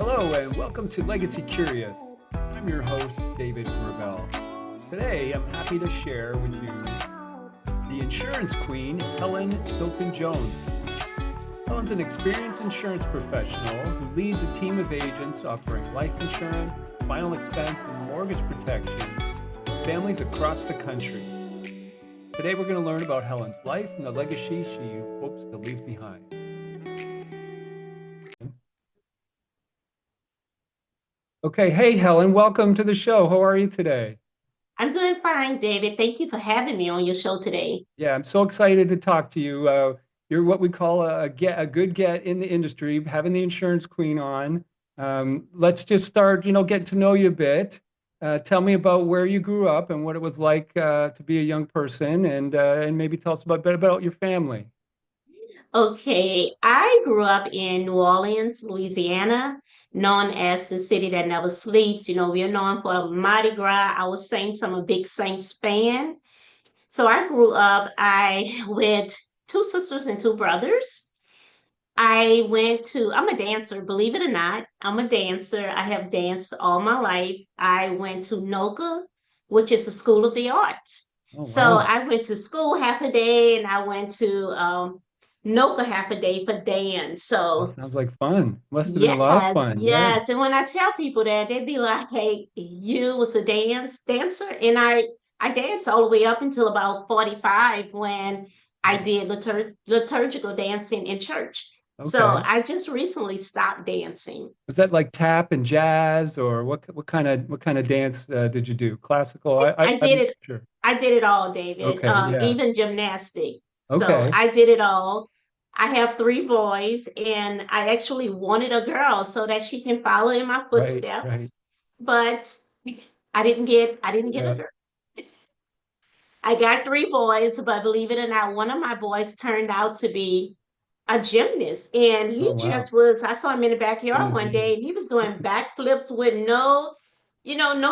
Hello and welcome to Legacy Curious. I'm your host, David Gravelle. Today, I'm happy to share with you the insurance queen, Helen Hilton Jones. Helen's an experienced insurance professional who leads a team of agents offering life insurance, final expense, and mortgage protection to families across the country. Today, we're going to learn about Helen's life and the legacy she hopes to leave behind. Okay, hey Helen, welcome to the show. How are you today? I'm doing fine, David. Thank you for having me on your show today. Yeah, I'm so excited to talk to you. You're what we call a good get in the industry, having the insurance queen on. Let's just start, getting to know you a bit. Tell me about where you grew up and what it was like to be a young person, and maybe tell us about a bit about your family. Okay, I grew up in New Orleans, Louisiana, known as the city that never sleeps. We are known for Mardi Gras. Our Saints, I'm a big Saints fan. So I grew up, I with two sisters and two brothers. I'm a dancer, believe it or not. I'm a dancer. I have danced all my life. I went to NOCA, which is the School of the Arts. Oh, So wow. I went to school half a day and I went to NOCA half a day for dance. That So sounds like fun. Must have been a lot of yes, fun. Yeah. yes. And when I tell people that, they'd be like, "Hey, you was a dancer," and I danced all the way up until about 45 when I Oh, did liturgical dancing in church. So okay. I just recently stopped dancing. Was that like tap and jazz, or what kind of dance did you do? Classical? I I'm did not it. sure. I did it all, David. Okay. Yeah. Even gymnastic. So Okay. I did it all. I have three boys, and I actually wanted a girl so that she can follow in my Right. Right. footsteps. But I didn't get a Yeah. girl. I got three boys, but believe it or not, one of my boys turned out to be a gymnast. And Oh, he wow. just was, I saw him in the backyard one Energy. day and he was doing backflips with no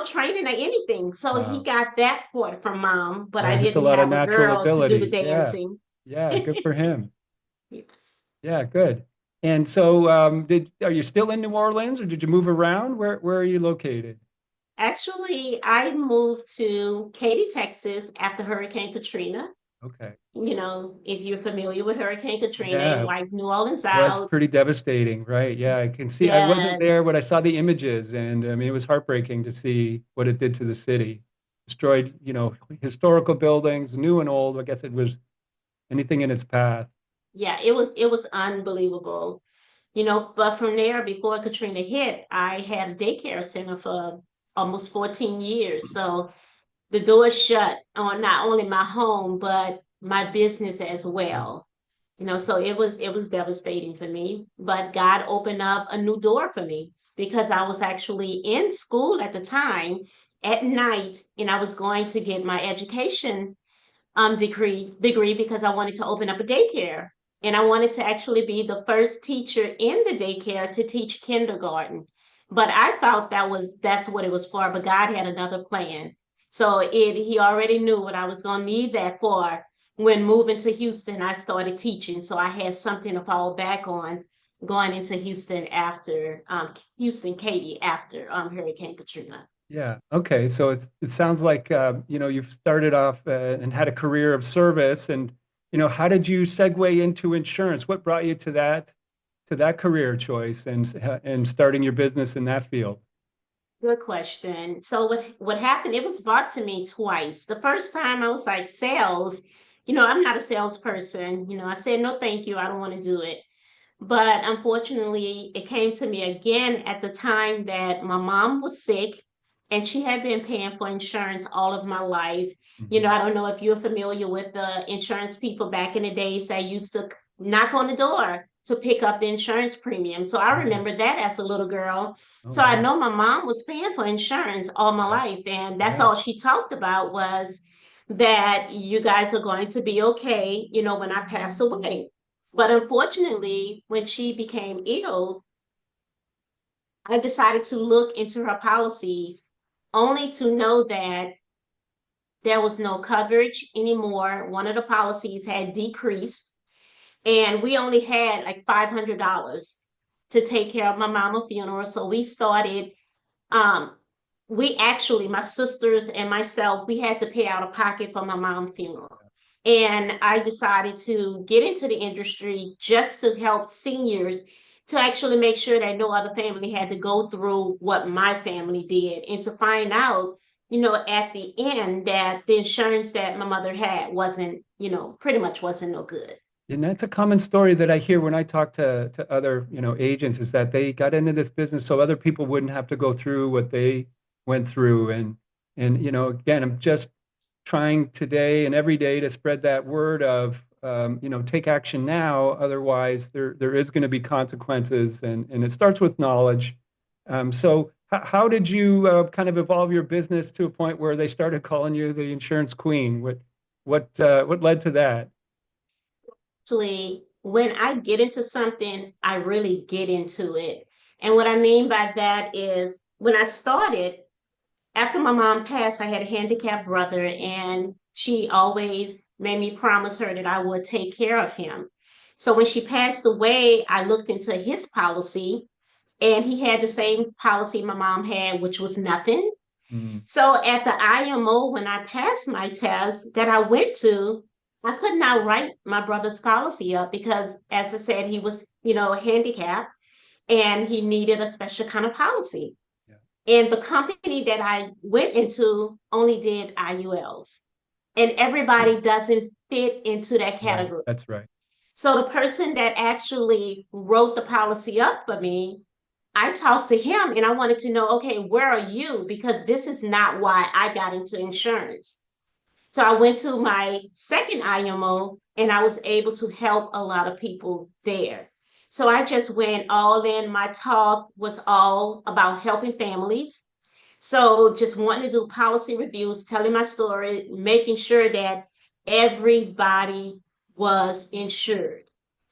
training or anything. So he Wow. got that part from mom, but Yeah, I just a didn't lot of have a natural girl to do the ability. Yeah. dancing. Yeah, good for him. Yes. Yeah, good. And so did are you still in New Orleans or did you move around? Where are you located? Actually, I moved to Katy, Texas after Hurricane Katrina. Okay. If you're familiar with Hurricane Katrina, it Yeah, wiped New Orleans was out. pretty devastating, right? Yeah, I can see. I wasn't there, Yes. but I saw the images, and I mean, it was heartbreaking to see what it did to the city. Destroyed, historical buildings, new and old. I guess it was anything in its path. Yeah, it was unbelievable. But from there, before Katrina hit, I had a daycare center for almost 14 years. So the door shut on not only my home, but my business as well. So it was devastating for me. But God opened up a new door for me because I was actually in school at the time at night and I was going to get my education degree because I wanted to open up a daycare. And I wanted to actually be the first teacher in the daycare to teach kindergarten. But I thought that's what it was for, but God had another plan. So he already knew what I was gonna need that for. When moving to Houston, I started teaching. So I had something to fall back on going into Houston after Houston, Katy after Hurricane Katrina. Yeah. Okay. So it sounds like you've started off and had a career of service, and how did you segue into insurance? What brought you to that career choice and starting your business in that field? Good question. So what happened? It was brought to me twice. The first time I was like, sales, I'm not a salesperson. I said, no, thank you. I don't want to do it. But unfortunately, it came to me again at the time that my mom was sick and she had been paying for insurance all of my life. Mhm. I don't know if you're familiar with the insurance people back in the days that used to knock on the door to pick up the insurance premium. So I Right. remember that as a little girl. Oh, So I wow. know my mom was paying for insurance all my Yeah. life. And that's Yeah. all she talked about was that you guys are going to be okay, when I pass away. But unfortunately, when she became ill, I decided to look into her policies only to know that there was no coverage anymore. One of the policies had decreased, and we only had like $500. to take care of my mama's funeral. So we started, um, we actually, my sisters and myself, we had to pay out of pocket for my mom's funeral. And I decided to get into the industry just to help seniors to actually make sure that no other family had to go through what my family did and to find out, at the end that the insurance that my mother had wasn't, pretty much wasn't no good. And that's a common story that I hear when I talk to other, agents is that they got into this business so other people wouldn't have to go through what they went through. And again, I'm just trying today and every day to spread that word of, take action now. Otherwise, there is going to be consequences, and it starts with knowledge. So, how did you kind of evolve your business to a point where they started calling you the insurance queen? What led to that? Actually, when I get into something, I really get into it. And what I mean by that is when I started, after my mom passed, I had a handicapped brother, and she always made me promise her that I would take care of him. So when she passed away, I looked into his policy, and he had the same policy my mom had, which was nothing. Mm, So at the IMO, when I passed my test that I went to, I could not write my brother's policy up because, as I said, he was, handicapped and he needed a special kind of policy. yeah, And the company that I went into only did IULs, and everybody doesn't fit into that right. category. That's right. So the person that actually wrote the policy up for me, I talked to him and I wanted to know, okay, where are you? Because this is not why I got into insurance. So I went to my second IMO and I was able to help a lot of people there. So I just went all in. My talk was all about helping families. So just wanting to do policy reviews, telling my story, making sure that everybody was insured.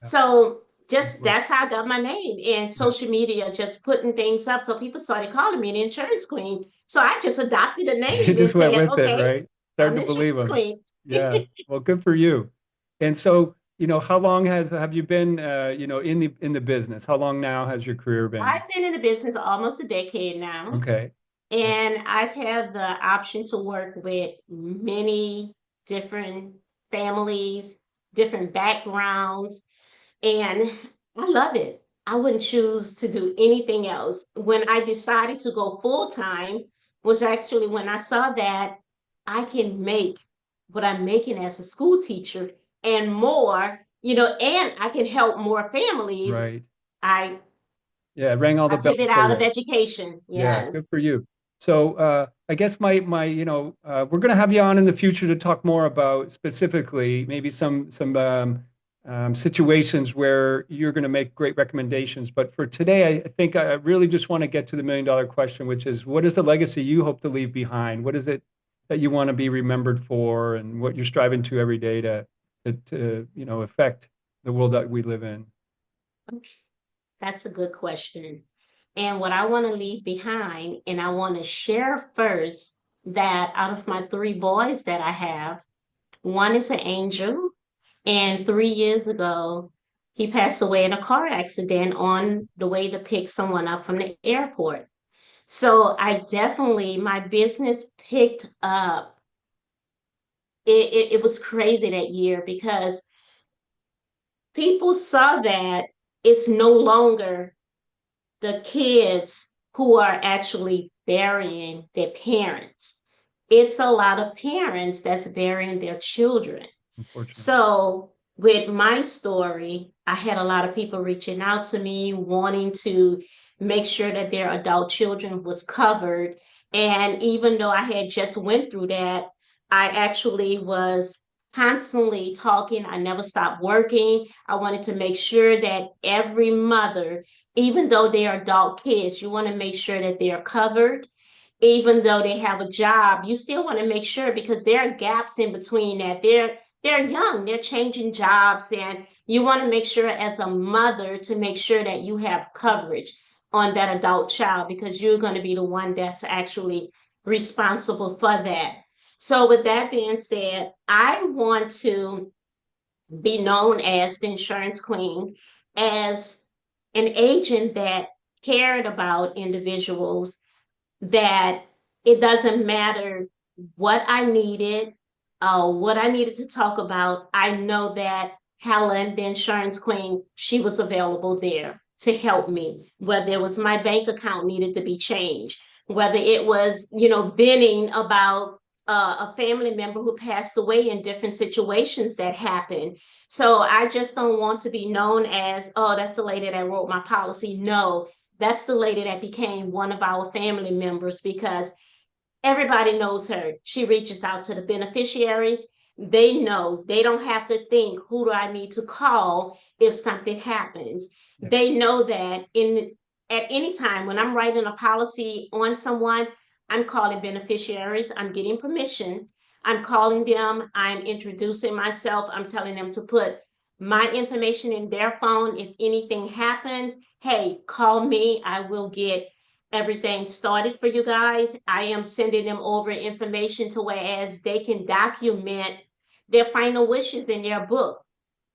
Yeah. So just Important. that's how I got my name, and Yeah. social media, just putting things up. So people started calling me the insurance queen. So I just adopted the You name and just went said, with it, okay, right? I'm Started the to believe insurance them. queen. Yeah. Well, good for you. And so, how long have you been, in the business? How long now has your career been? I've been in the business almost a decade now. Okay. Yeah. And I've had the option to work with many different families, different backgrounds, and I love it. I wouldn't choose to do anything else. When I decided to go full time, was actually when I saw that I can make what I'm making as a school teacher and more, and I can help more families. Right. I Yeah. It rang all I the bells pivot for out of you. education. Yeah, good Yes. for you. So I guess we're going to have you on in the future to talk more about specifically maybe some situations where you're going to make great recommendations. But for today, I think I really just want to get to the $1 million question, which is what is the legacy you hope to leave behind? What is it that you want to be remembered for, and what you're striving to every day to affect the world that we live in? Okay. That's a good question. And what I want to leave behind, and I want to share first that out of my three boys that I have, one is an angel. And 3 years ago, he passed away in a car accident on the way to pick someone up from the airport. So I definitely, my business picked up. It was crazy that year because people saw that it's no longer the kids who are actually burying their parents. It's a lot of parents that's burying their children. Unfortunately. So, with my story, I had a lot of people reaching out to me wanting to make sure that their adult children was covered. And even though I had just went through that, I actually was constantly talking. I never stopped working. I wanted to make sure that every mother, even though they're adult kids, you want to make sure that they're covered. Even though they have a job, you still want to make sure because there are gaps in between that. They're young, they're changing jobs, and you want to make sure as a mother to make sure that you have coverage on that adult child because you're going to be the one that's actually responsible for that. So with that being said, I want to be known as the insurance queen, as an agent that cared about individuals, that it doesn't matter what I needed, what I needed to talk about. I know that Helen, the insurance queen, she was available there to help me, whether it was my bank account needed to be changed, whether it was, venting about a family member who passed away in different situations that happened. So I just don't want to be known as, oh, that's the lady that wrote my policy. No, that's the lady that became one of our family members because everybody knows her. She reaches out to the beneficiaries. They know they don't have to think, who do I need to call if something happens? Yeah. They know that in at any time when I'm writing a policy on someone, I'm calling beneficiaries, I'm getting permission, I'm calling them, I'm introducing myself, I'm telling them to put my information in their phone. If anything happens, hey, call me. I will get everything started for you guys. I am sending them over information to whereas they can document their final wishes in their book.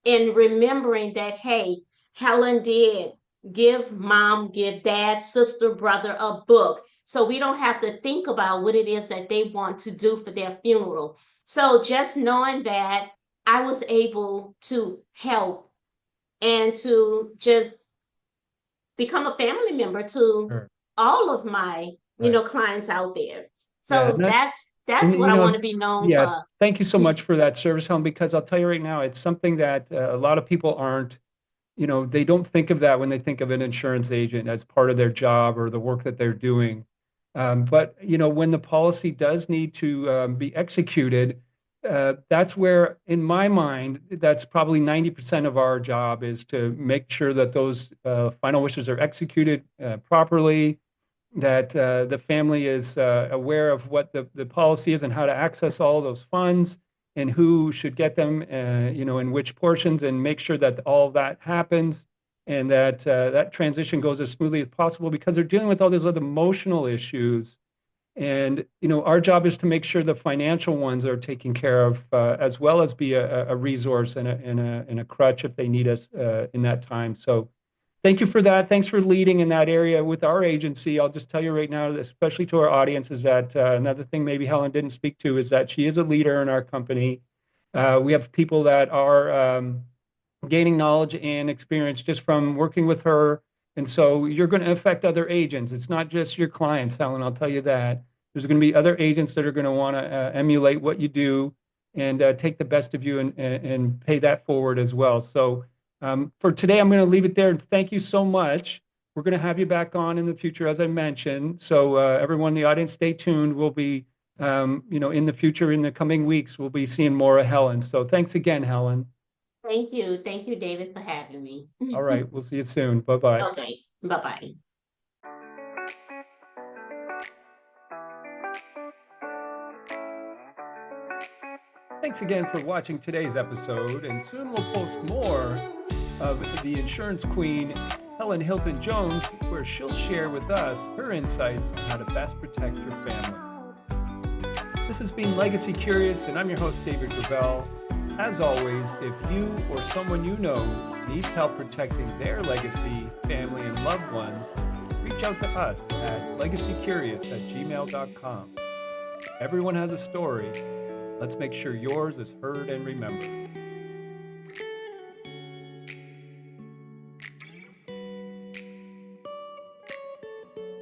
And remembering that, hey, Helen did give mom, give dad, sister, brother a book. So we don't have to think about what it is that they want to do for their funeral. So just knowing that I was able to help and to just become a family member to Sure. all of my Right. clients out there. Yeah. So that's And what I want to be known yeah, for. thank you so much for that service, Helen, because I'll tell you right now, it's something that a lot of people aren't, they don't think of that when they think of an insurance agent as part of their job or the work that they're doing. But when the policy does need to be executed, that's where, in my mind, that's probably 90% of our job is to make sure that those final wishes are executed properly, that the family is aware of what the policy is and how to access all those funds and who should get them, in which portions, and make sure that all that happens and that that transition goes as smoothly as possible because they're dealing with all these other emotional issues. And our job is to make sure the financial ones are taken care of, as well as be a resource and a crutch if they need us in that time. So thank you for that. Thanks for leading in that area with our agency. I'll just tell you right now, especially to our audience, is that another thing maybe Helen didn't speak to is that she is a leader in our company. We have people that are gaining knowledge and experience just from working with her. And so you're going to affect other agents. It's not just your clients, Helen, I'll tell you that. There's going to be other agents that are going to want to emulate what you do and take the best of you and pay that forward as well. So for today, I'm going to leave it there. And thank you so much. We're going to have you back on in the future, as I mentioned. So everyone in the audience, stay tuned. We'll be, in the future, in the coming weeks, we'll be seeing more of Helen. So thanks again, Helen. Thank you. Thank you, David, for having me. All right. We'll see you soon. Bye-bye. Okay. Bye-bye. Thanks again for watching today's episode, and soon we'll post more of the insurance queen, Helen Hilton Jones, where she'll share with us her insights on how to best protect your family. This has been Legacy Curious, and I'm your host, David Gravelle. As always, if you or someone you know needs help protecting their legacy, family, and loved ones, reach out to us at legacycurious@gmail.com. Everyone has a story. Let's make sure yours is heard and remembered.